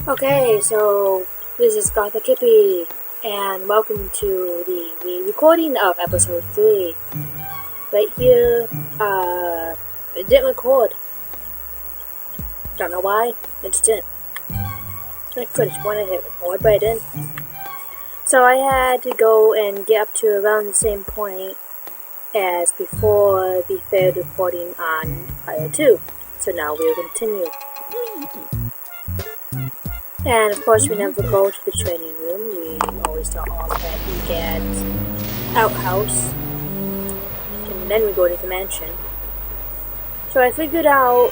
Okay, so this is Gotha Kippy, and welcome to the recording of episode 3. Right here, it didn't record. Don't know why, it just didn't. I could have wanted to hit record, but I didn't. So I had to go and get up to around the same point as before the failed recording on Aria 2. So now we'll continue. And of course, we never go to the training room. We always start off at Egad's outhouse, and then we go to the mansion. So I figured out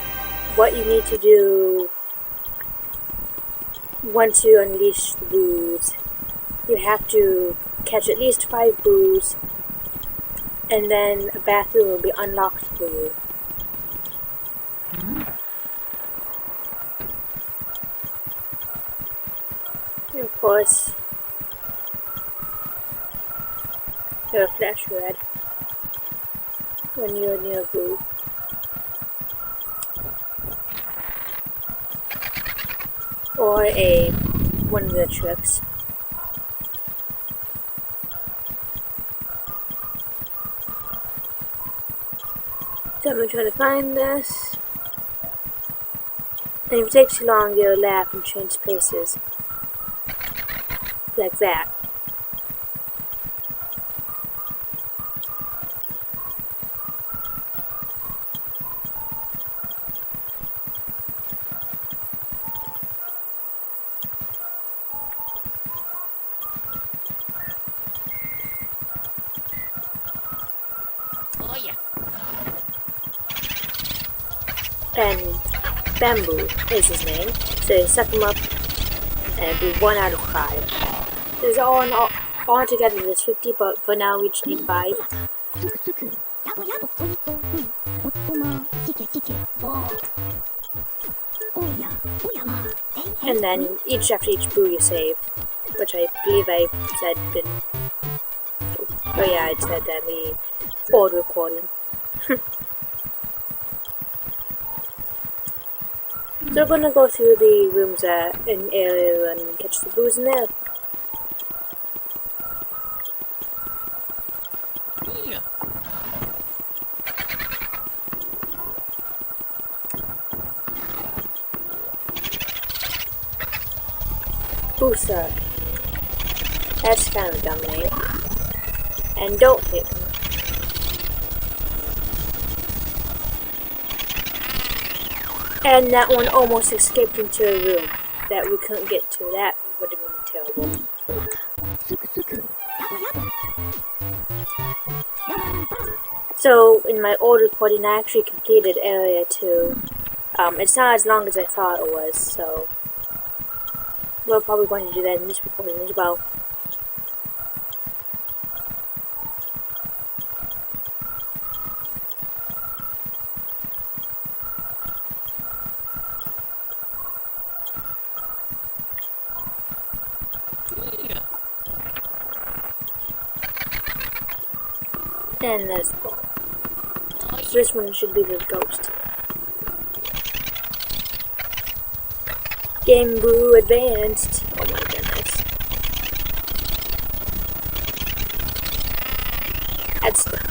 what you need to do once you unleash the boos. You have to catch at least 5 boos, and then a bathroom will be unlocked for you. And of course, there's a flash red when you're near a boo. Or one of the tricks. So I'm trying to find this. And if it takes too long, you'll laugh and change places. Like that. Oh yeah. And Bamboo is his name. So you suck him up and do 1 out of 5. There's all together there's 50, but for now we just need 5. And then after each boo you save, which I believe I said I said that in the old recording. So we're gonna go through the rooms in area and catch the boos in there. Yeah. Booster. That's kind of a dumb name. And don't hit me. And that one almost escaped into a room that we couldn't get to. That would have been terrible. So, in my old recording, I actually completed Area 2. It's not as long as I thought it was, so we're probably going to do that in this recording as well. And let's go. So this one should be the ghost. Game Boo Advanced. Oh my goodness. That's done.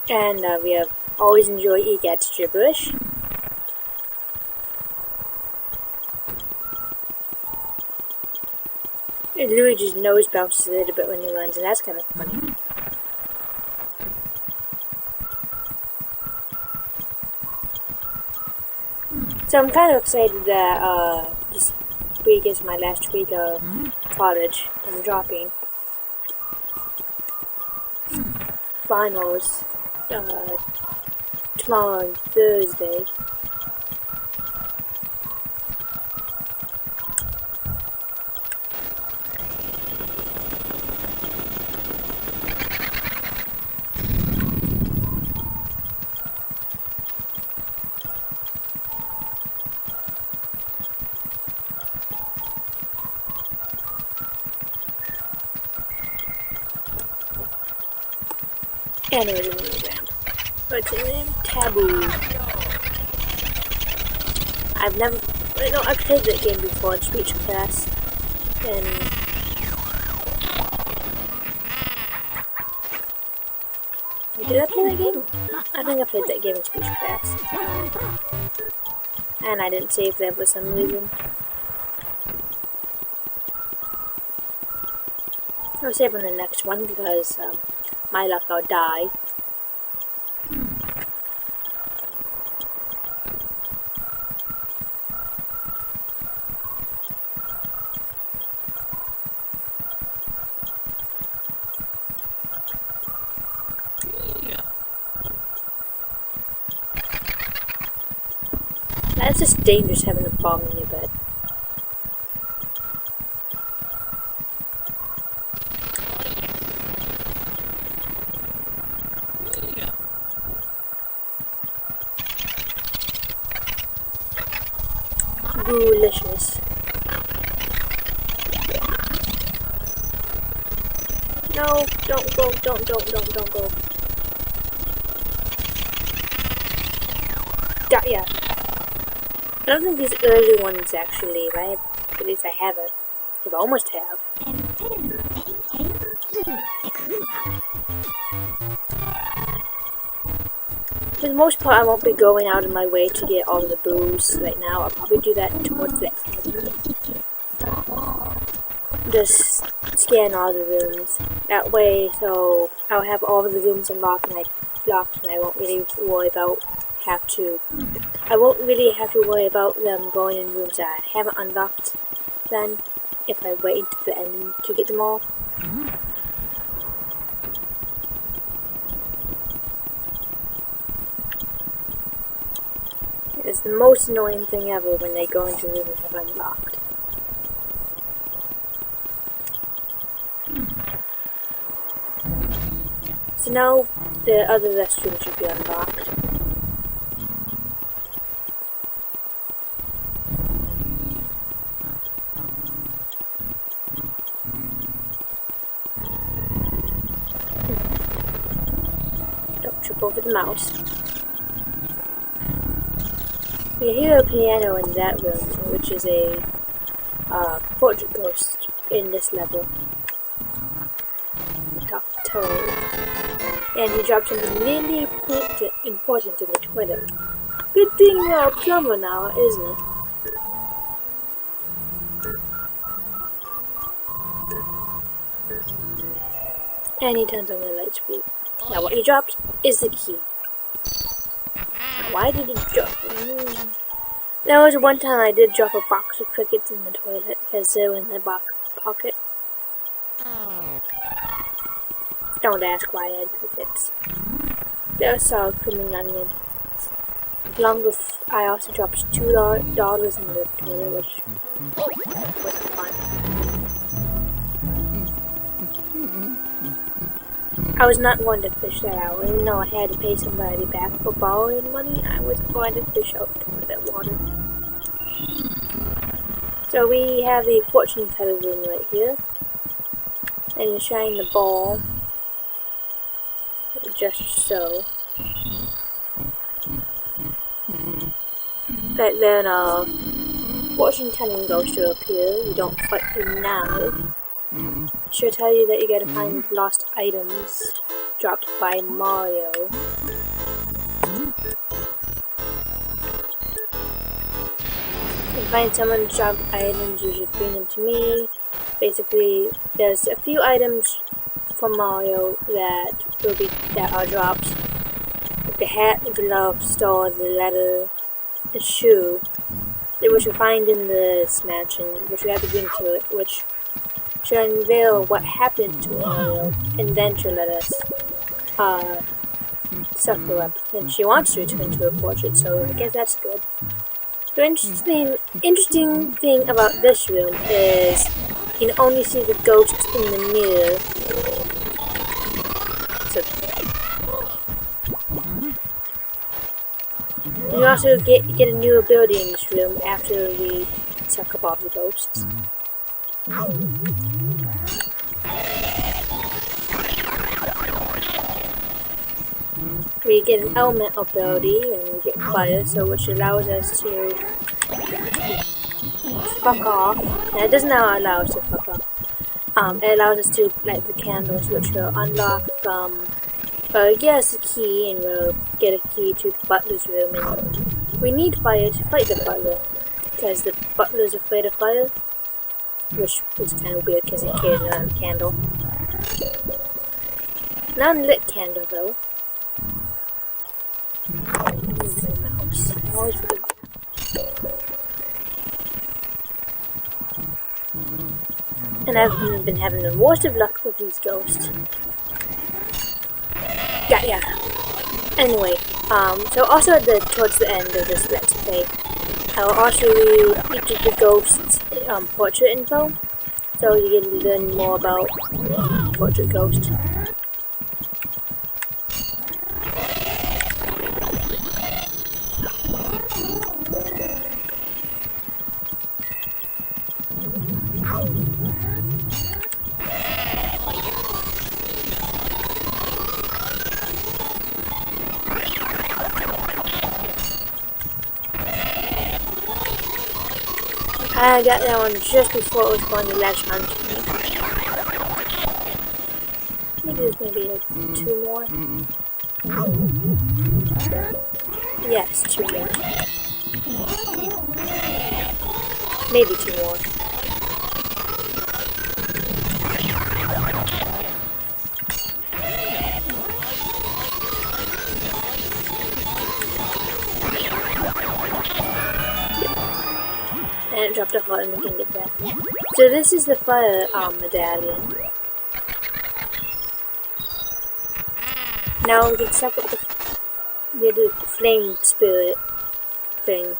And we have always enjoy Egad's gibberish. And Luigi's nose bounces a little bit when he runs, and that's kind of funny. So I'm kind of excited that this week is my last week of college. I'm dropping finals tomorrow and Thursday. And there's a new ramp. What's the name? Taboo. I've never... No, I've played that game before in speech class. And... Did I play that game? I think I played that game in speech class. And I didn't save that for some reason. I'll save on the next one because my luck I'll die. That's just dangerous having a bomb in your bed. Delicious. No, don't go, don't go. Yeah. I don't think these early ones actually, right? At least I haven't. I almost have. For the most part, I won't be going out of my way to get all of the booze right now. I'll probably do that towards the end. Just scan all the rooms. That way, so I'll have all of the rooms unlocked and I won't really worry about I won't really have to worry about them going in rooms that I haven't unlocked then, if I wait until the end to get them all. It's the most annoying thing ever when they go into rooms that I've unlocked. So now the other restroom should be unlocked. Don't trip over the mouse. You hear a piano in that room, which is a portrait ghost in this level. Dr. Toad. And he dropped something really important in the toilet. Good thing you're a plumber now, isn't it? And he turns on the light speed. Now what he dropped is the key. Why did he drop? There was one time I did drop a box of crickets in the toilet because they were in the pocket. Don't ask why I had crickets. They're sour cream and onion. Along with, I also dropped $2 in the toilet, which wasn't fun. I was not one to fish that out. Even though I had to pay somebody back for borrowing money, I wasn't going to fish out toilet water. So we have the fortune teller room right here. And you shine the ball. Just so. Right then, fortune telling goes to appear. You don't fight him now. She'll tell you that you gotta find lost items dropped by Mario. If you find someone's dropped items, you should bring them to me. Basically, there's a few items from Mario that are dropped. Like the hat, the glove, store, the letter, the shoe, which you find in this mansion, which we have to bring to it, which she'll unveil what happened to Mario, and then she'll let us suck her up. And she wants to return to her portrait, so I guess that's good. The interesting thing about this room is you can only see the ghost in the mirror. So you also get a new ability in this room after we suck up all the ghosts. we get an element ability and we get fire, so which allows us to fuck off. And it does not allow us to fuck off. It allows us to light the candles, which will unlock get us a key, and we'll get a key to the butler's room. And we need fire to fight the butler, because the butler's afraid of fire, which is kind of weird because he carries around a candle. An unlit candle, though. Move my mouse. I always forget. And I've been having the worst of luck with these ghosts. Yeah. Anyway, so also towards the end of this Let's Play, I'll also read each of the ghosts' portrait info, so you can learn more about portrait ghost. I got that one just before it was going to latch onto me. Maybe there's going to be like 2 more. Yes, 2 more. Maybe 2 more. And it dropped a heart and we can get that. So this is the fire medallion. Now we can suck up the flame spirit thing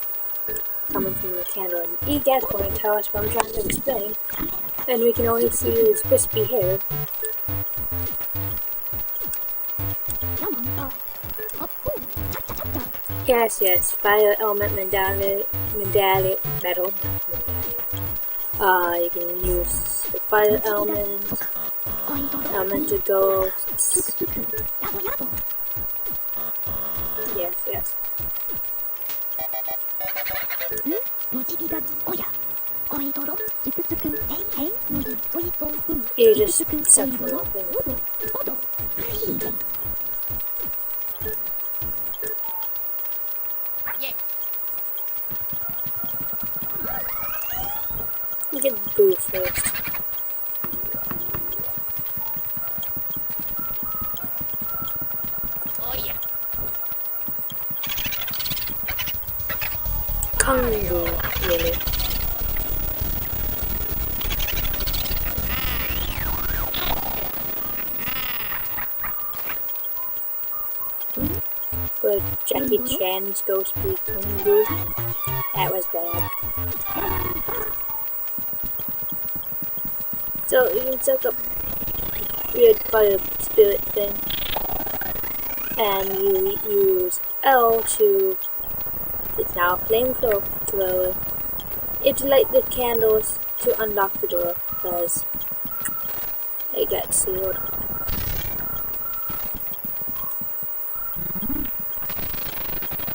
coming from the candle. And E-gas point tell us what I'm trying to explain. And we can only see his crispy hair. Yes, fire element medallion metal. You can use the fire element, elemental ghosts. Yes. You just suck them up. You get the boo first. Kangu, really. But Jackie Chan's ghost be Kangu. That was bad. So you can suck up weird fire spirit thing, and you use L to. It's now a flamethrower. You have to light the candles to unlock the door because it gets sealed.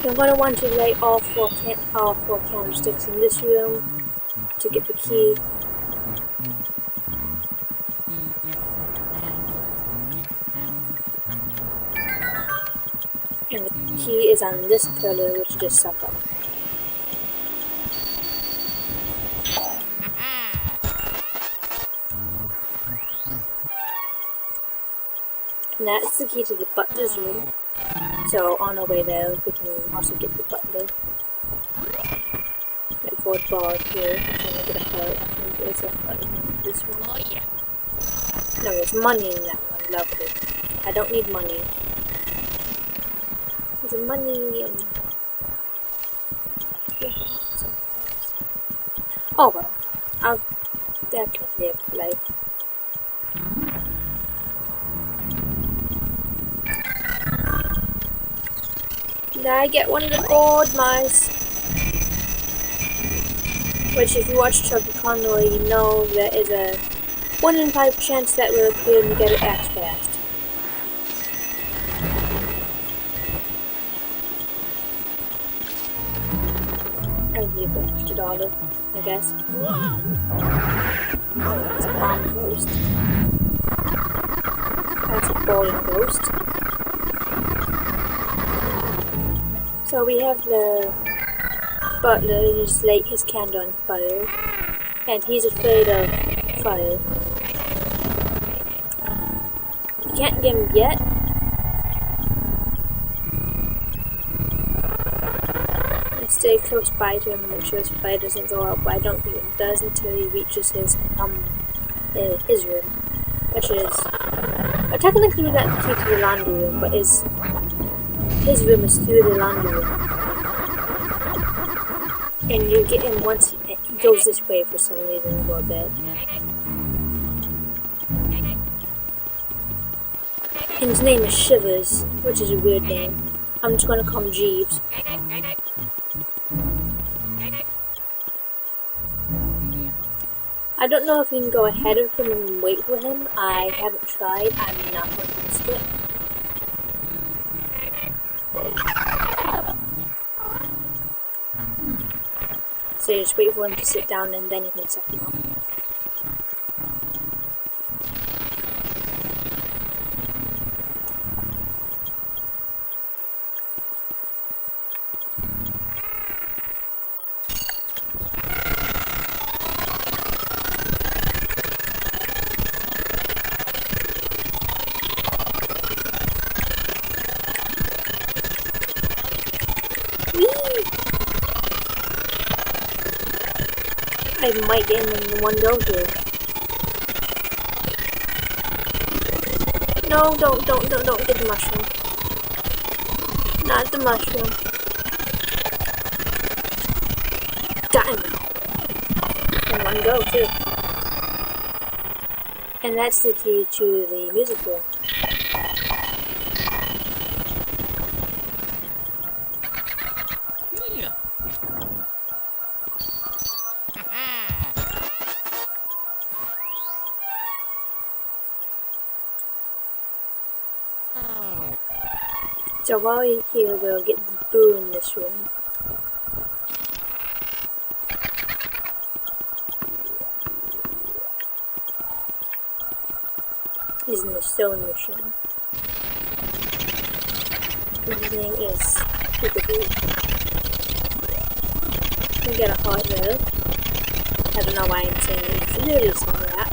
You're going to want to light all four candlesticks in this room to get the key. And the key is on this pillar, which just suck up. And that's the key to the butler's room. So on our way there, we can also get the butler. Like forward bar here, if you want to get a heart. I think there's a heart in this one. No, there's money in that one. Lovely. I don't need money. There's money and... Oh well. I'll definitely have life. Now I get one of the gold mice. Which if you watch Chubby Conroy, you know there is a 1 in 5 chance that will appear and get it as fast. And you put extra dollar, I guess. That's a bomb ghost. That's a bowling ghost. So we have the butler who's light his candle on fire, and he's afraid of fire. You can't get him yet. I stay close by to him and make sure his fire doesn't go out, but I don't think it does until he reaches his room, which is technically not the key to the laundry room, but his room is through the laundry room. And you get him once he goes this way for some reason for a bit. And his name is Shivers, which is a weird name. I'm just gonna call him Jeeves. I don't know if we can go ahead of him and wait for him. I haven't tried. I'm not going to risk it. So you just wait for him to sit down and then you can set him up. I might get him in one go here. No, don't get the mushroom. Not the mushroom. Got him. In one go too. And that's the key to the music room. So while we're here, we'll get the boo in this room. He's in the sewing machine. His name is Peekaboo. We get a heart though. I don't know why I'm saying it. It's literally saying that.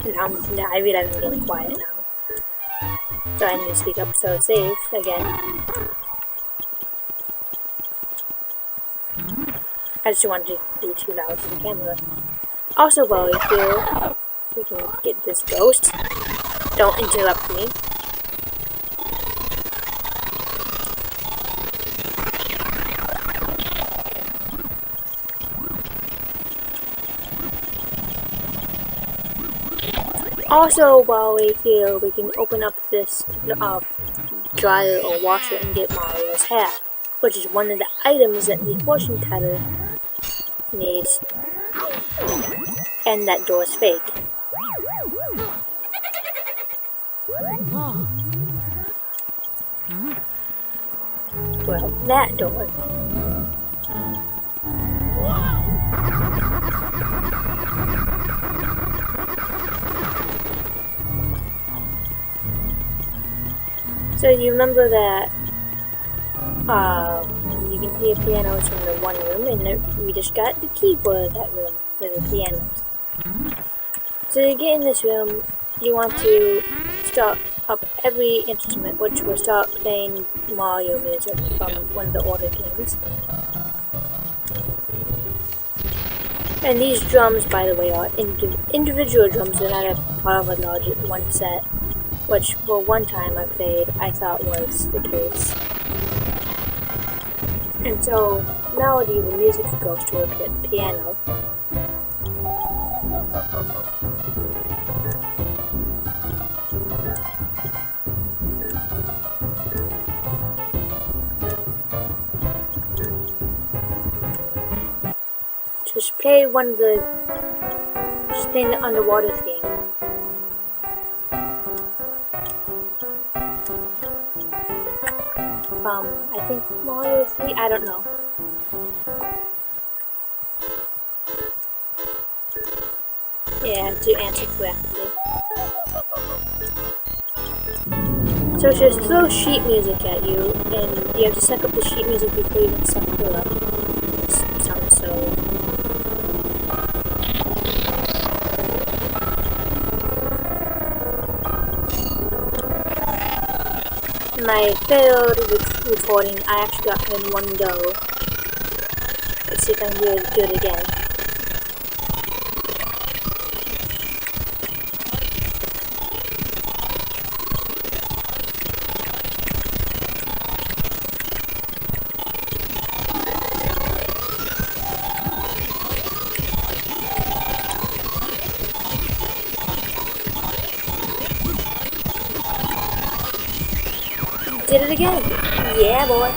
And I realize I'm really quiet now. So I need to speak up so safe again. I just don't want to be too loud for the camera. Also, while we're here, we can get this ghost. Don't interrupt me. Also, while we're here, we can open up this dryer or washer and get Mario's hat, which is one of the items that the fortune teller needs. And that door is fake. Well, that door. So you remember that you can hear pianos from the one room, and we just got the key for that room, for the pianos. So to get in this room, you want to start up every instrument, which will start playing Mario music from one of the order games. And these drums, by the way, are individual drums. They're not a part of a large one set, which for one time I played, I thought was the case. And so, melody, the music goes to work at the piano. Just play one of the, just play the underwater theme. I think Mario 3, I don't know. Yeah, to answer correctly. So she'll throw sheet music at you, and you have to suck up the sheet music before you can suck her up. Sounds so... My failed recording, I actually got her in one go. Let's see if I can do it again. Did it again. Yeah, boy.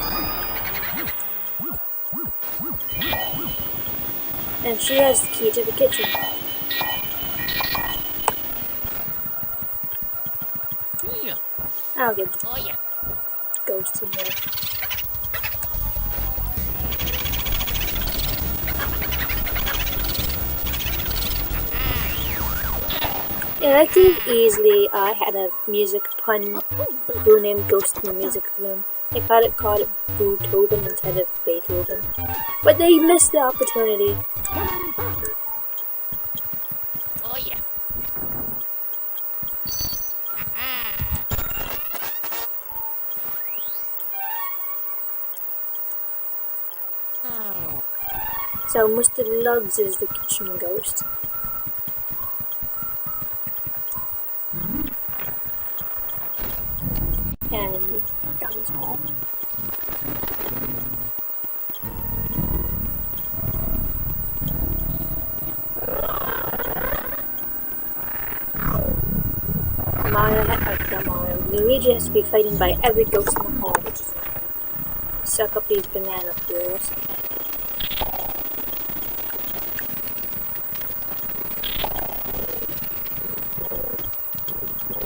And she has the key to the kitchen. Yeah. I'll give the Oh yeah. ghost to her. Yeah, I could easily had a music pun who named Ghost in the Music Room. They called it Beethoven instead of Beethoven. But they missed the opportunity. Oh yeah. So Mr. Lugs is the kitchen ghost. And that was all. Luigi has to be fighting by every ghost in the hall, which is suck up these banana peels.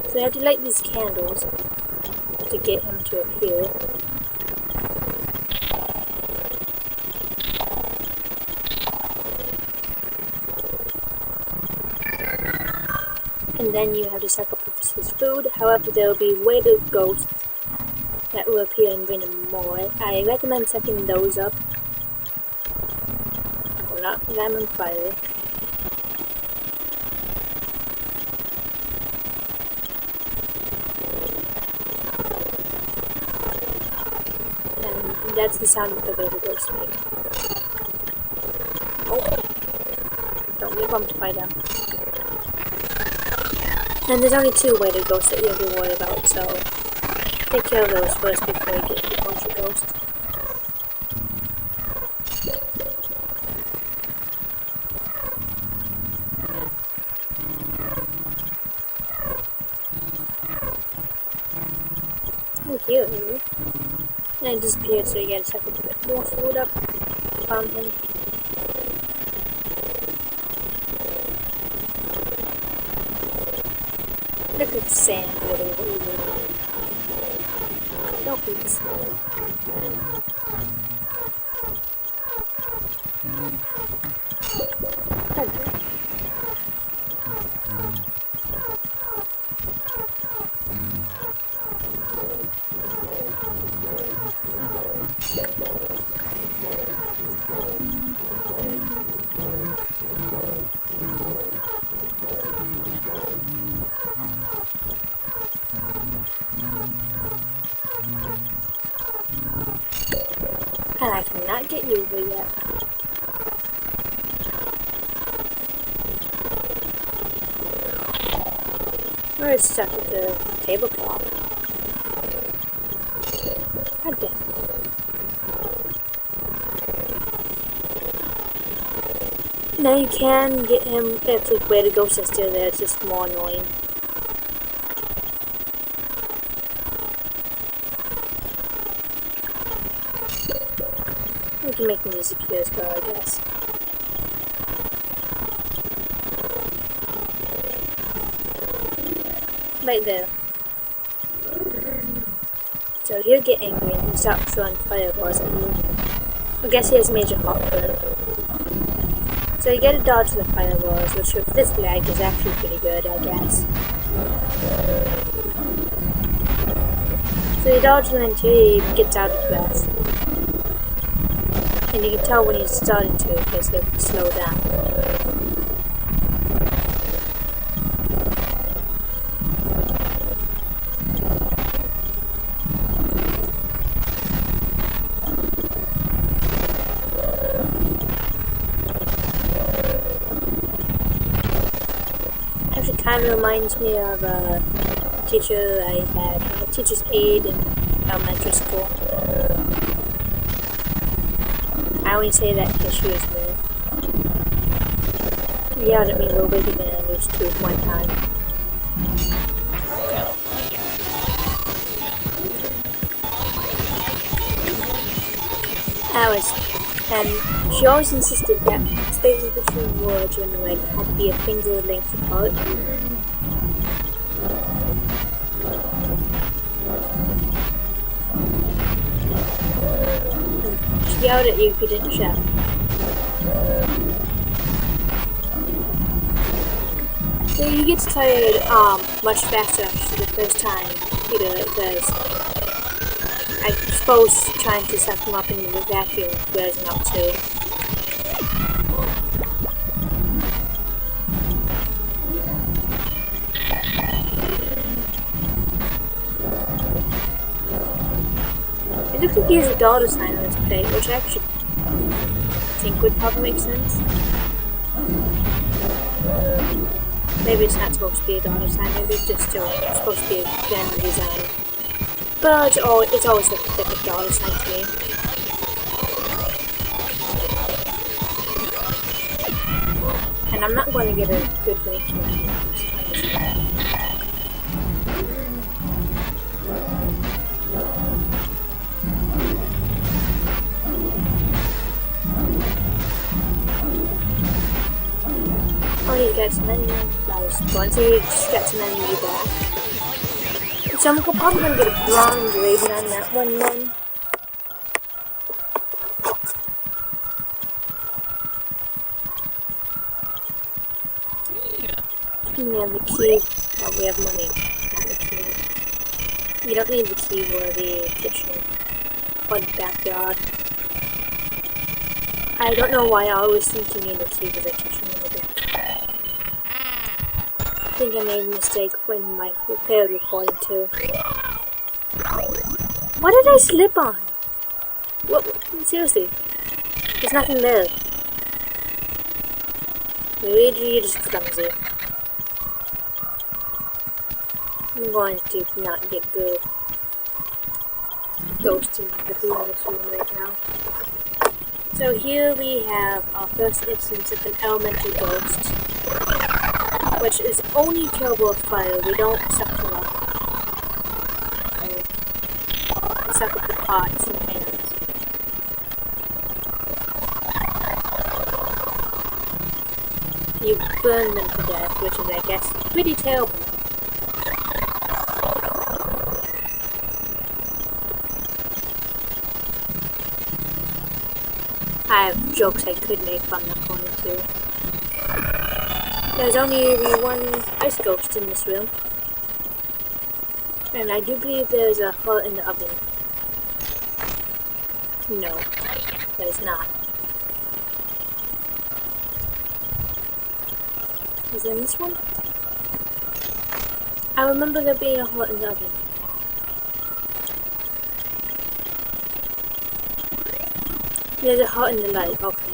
So I have to light these candles to get him to appear. And then you have to suck up his food. However, there will be weighted ghosts that will appear in random more. I recommend sucking those up. Oh, not lemon fire. And that's the sound that the weighted ghosts make. Oh, don't get bumped by them. And there's only 2 weighted ghosts that you have to worry about, so take care of those first before you get a bunch of ghosts. Oh, here. And it disappeared, so you gotta suck a bit more food up from him. Look at the sand water. Don't be sand. And I cannot get you over yet. Or it's stuck with the tablecloth. God damn. Now you can get him if the way to go sister there, it's just more annoying. We can make them disappear as well, I guess. Right there. So he'll get angry and he'll start throwing fireballs at you. I guess he has major heartburn. So you gotta dodge the fireballs, which with this lag is actually pretty good, I guess. So you dodge them until he gets out of breath. And you can tell when he's starting to because he'll slow down. Actually kind of reminds me of a teacher I had, a teacher's aide in elementary school. I only say that because she was mean. She yelled at me real wicked and I was too one time. And she always insisted that spaces between words and like had to be a finger length apart. She yelled at you if you didn't shout. So you get tired much faster after the first time you do it because I suppose trying to suck them up into the vacuum wears them out too. It looks like he has a dollar sign on his plate, which I actually think would probably make sense. Maybe it's not supposed to be a dollar sign, maybe it's just still supposed to be a general design. But it's always looked like a dollar sign to me. And I'm not going to get a good link to that. Oh, he gets menu. That was fun. So he just gets menu back. So I'm probably going to get a bronze rating on that one then. We have the key. Oh, we have money. Not the key. You don't need the key for the kitchen or the backyard. I don't know why I always think you need a key for the kitchen or the backyard. I think I made a mistake when my failed recording too. What did I slip on? What? Seriously. There's nothing there. Luigi, you're just clumsy. I'm going to not get good ghosting the previous room right now. So here we have our first instance of an elemental ghost, which is only killable with fire. We don't suck them up. We suck up the pots and pans. You burn them to death, which is, I guess, pretty terrible. I have jokes I could make, but I'm not going to. There's only one ice ghost in this room. And I do believe there's a heart in the oven. No, there's not. Is it in this one? I remember there being a heart in the oven. There's a heart in the light, okay.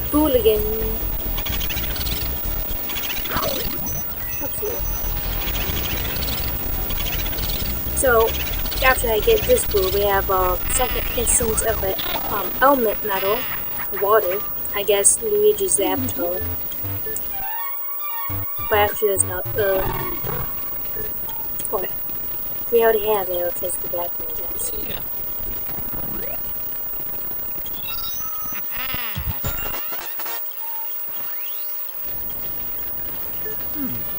Hooligan. Okay. So, after I get this blue, we have a second instance of an element metal. Water. I guess Luigi's avatar. But actually there's no what? We already have it, because the bathroom, I guess.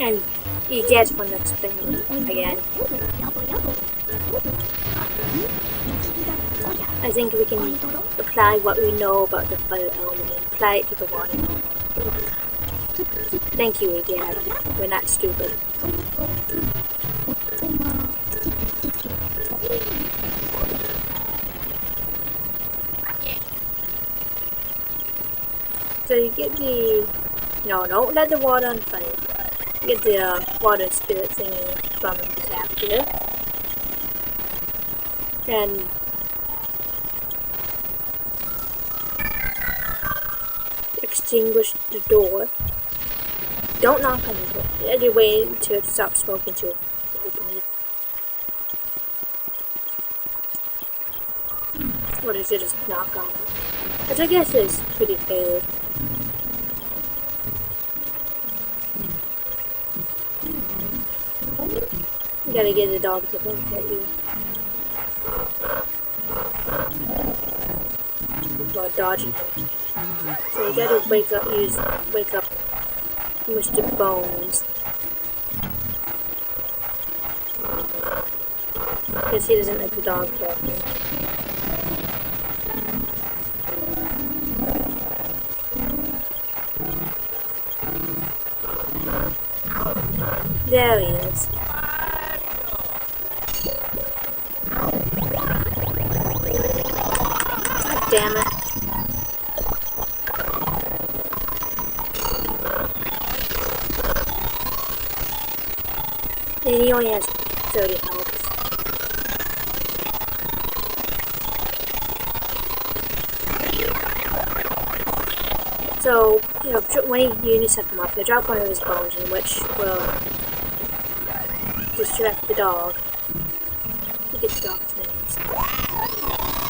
And you get one that's been again. I think we can apply what we know about the fire element and apply it to the water element. Thank you, Dad. We're not stupid. So you get the... No, don't let the water on fire. You get the water spirit thingy from the tap here. And... extinguish the door. Don't knock on the door. You wait until it stops smoking to open it. Or does it just knock on it? Which I guess is pretty fair. You gotta get the dog to look at you. While dodging him. So you gotta wake up Mr. Bones. Because he doesn't like the dog barking. There he is. God damn it. And he only has 30 health. So, you know, when you set them up, they drop one of his bones, in which will distract the dog. Forget the dog's names.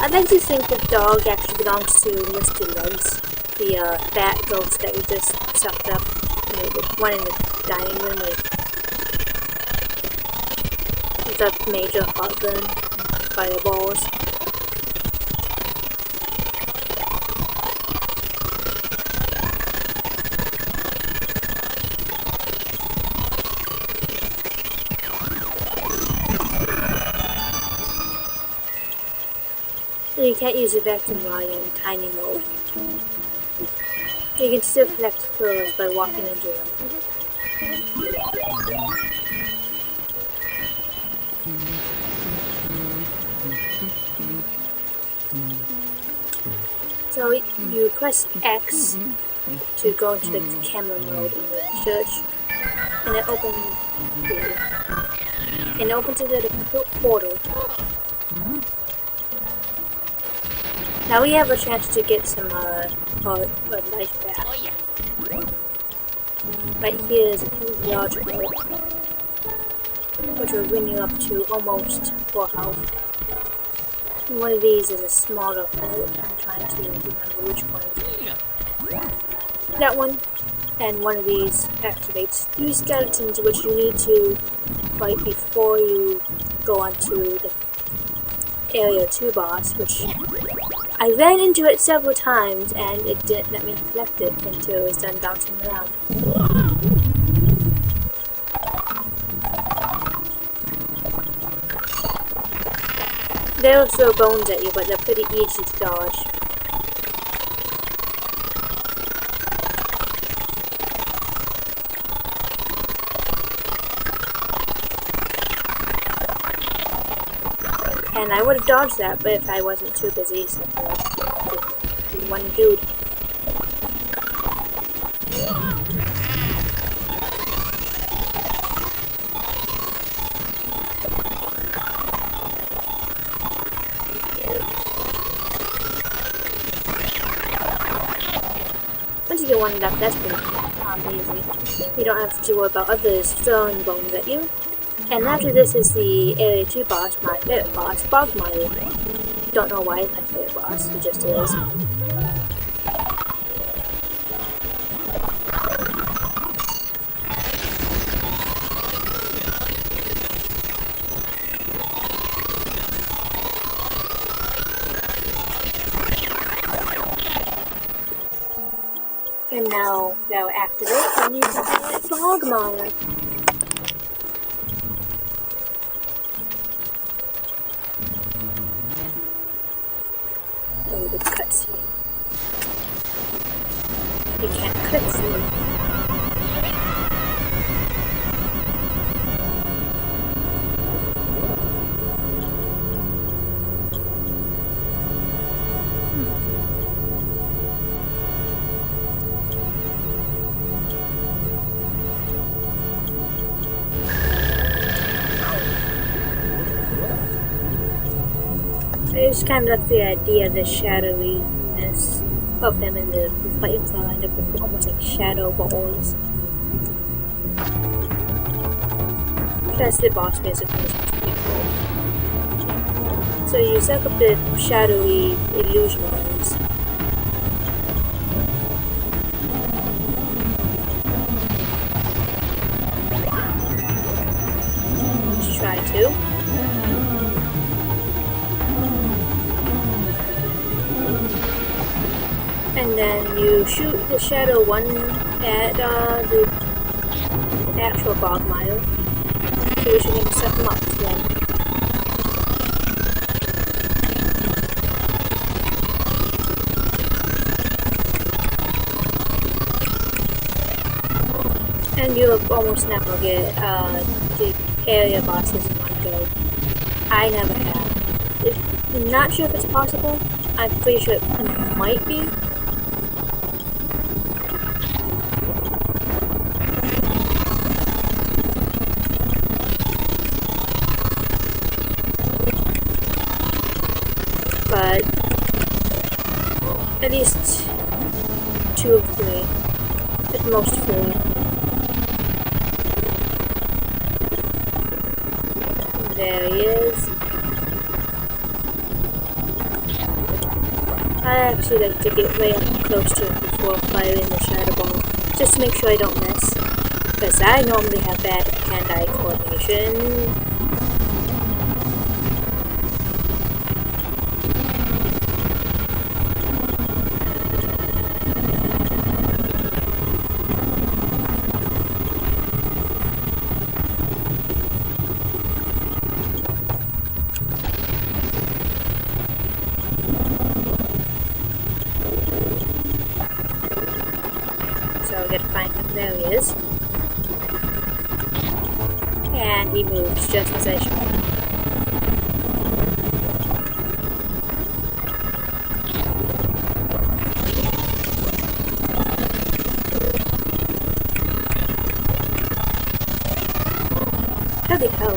I'd like to think the dog actually belongs to Mr. Legs, the fat ghost that we just sucked up. You know, the one in the dining room with a major heartburn, fireballs. You can't use the vacuum while you're in tiny mode. You can still collect pearls by walking into them. So you press X to go into the camera mode in the church, and it opens to the portal. Now we have a chance to get some life back. Right here is a large hole, which will bring you up to almost full health. One of these is a smaller hole. I'm trying to remember which one. That one. And one of these activates 3 skeletons, which you need to fight before you go onto the Area 2 boss, which I ran into it several times and it didn't let me collect it until it was done bouncing around. They'll throw bones at you, but they're pretty easy to dodge. And I would have dodged that, but if I wasn't too busy, so one dude. Once you get one left, that's pretty easy. You don't have to worry about others throwing bones at you. And after this is the Area 2 boss, my favorite boss, Bogmire. Don't know why it's my favorite boss, it just is. And now they'll activate and you can get Frogmire. Oh, the cutscene. You can't cutscene. I just kind of like the idea of the shadowiness of them in the fighting style, kind of almost like shadow balls. Plus the boss basically is pretty cool. So you suck up the shadowy illusion ones. Let's try to. And then you shoot the shadow one at the actual Frogmire. So we should need to set them up again. And you'll almost never get the area bosses in one go. I never have. I'm not sure if it's possible. I'm pretty sure it might be. But at least 2 of 3, at most 4. There he is. I actually like to get way up close to him before firing the shadow ball, just to make sure I don't miss, because I normally have bad hand-eye coordination. So we gotta find him. There he is. And he moves just as I shot. Holy hell.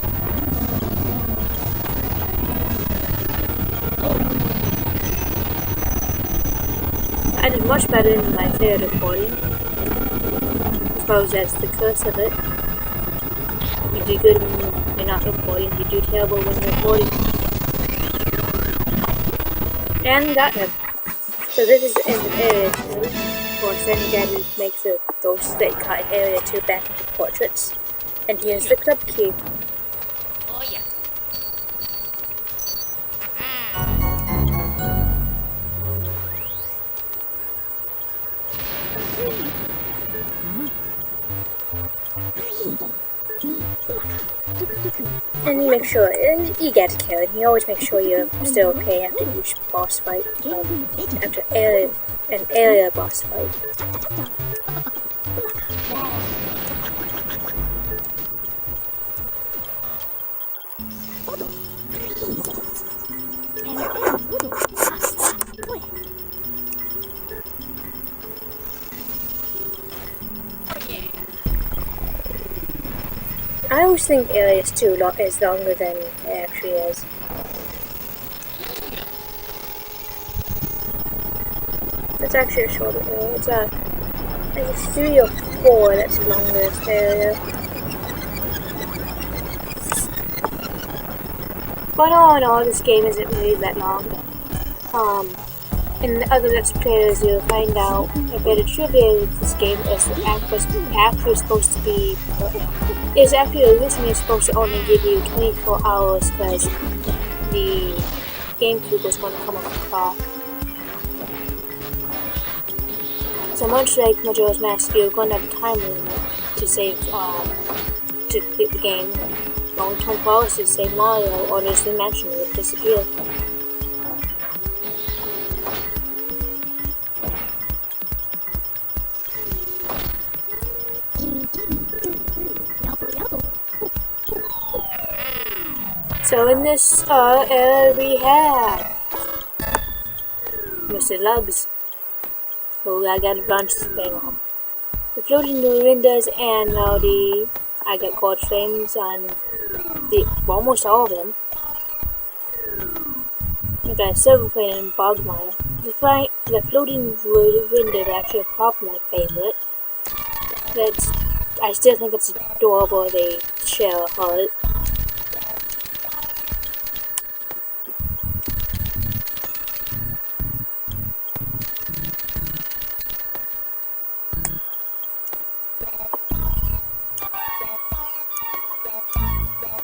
I did much better in my third recording. I suppose that's the curse of it. You do good when you're not recording, you do terrible when you're recording. And got him. So this is the end of area 2. Of course, then again it makes those that cut area 2 back into portraits. And here's the club key. Oh yeah. And you make sure, you get a kill, and you always make sure you're still okay after each boss fight, after an area boss fight. I always think area 2 is longer than it actually is. It's actually a shorter area. It's like a 3 or 4 that's the longest area. But all in all, this game isn't really that long. In the other Let's Players, you'll find out a bit of trivia that this game is actually supposed to be. Is actually originally supposed to only give you 24 hours because the GameCube was going to come off the clock. So much like Majora's Mask, you're going to have a time limit to save, to complete the game. The only 24 hours to save Mario, or this dimension will disappear. So in this area we have Mr. Lugs, who I got a bunch of thing on. The floating windows and I got gold frames on almost all of them. I got a silver frame and Bogmire. The floating windows are actually probably my favorite. I still think it's adorable they share a heart.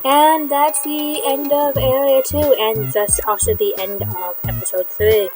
And that's the end of Area 2, and thus also the end of Episode 3.